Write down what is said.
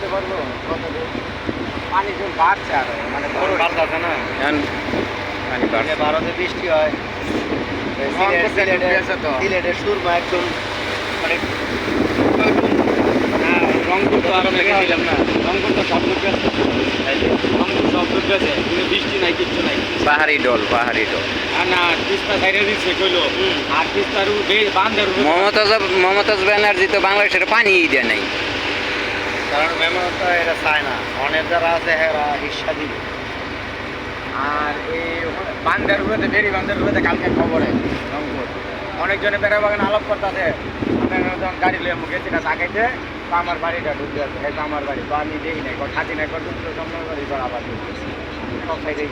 বলতে পারবো কত দূর পানি জল বাড়ছে আর মানে বাড়ছে না এখন পানি বাড়ছে। ভারতে বৃষ্টি হয় সিলেটের সুরমা একদম মানে রংপুর তো আরো দেখেছিলাম না, রংপুর তো সব ডুবে আছে, রংপুর সব ডুবে আছে, কিন্তু বৃষ্টি নাই, কিচ্ছু নাই। পাহাড়ি ডল, পাহাড়ি ডল। আর না তিস্তা সাইডে দিচ্ছে কইলো, আর তিস্তার বান্ধার মমতাজ ব্যানার্জি তো বাংলাদেশের পানি দেয় নাই। কারণ মেমনটা এটা চায় না, অনেক যারা আছে এরা হিস্সা দিবে। আর এই বান্ধার উপরে বেরি বান্ধার উপরে কালকে খবরে রংপুর অনেকজনে বেড়া বাগান আলাপ করতেছে, আমি যখন গাড়ি লিয়ে মুখে চিনা চাকাইতে তো আমার বাড়িটা ঢুকতে আছে, এই তো আমার বাড়ি তো আমি দেখি নাই, খাতি নাই, ঢুকতে জন্ম করি আবার ঢুকতেছি সব সাইডে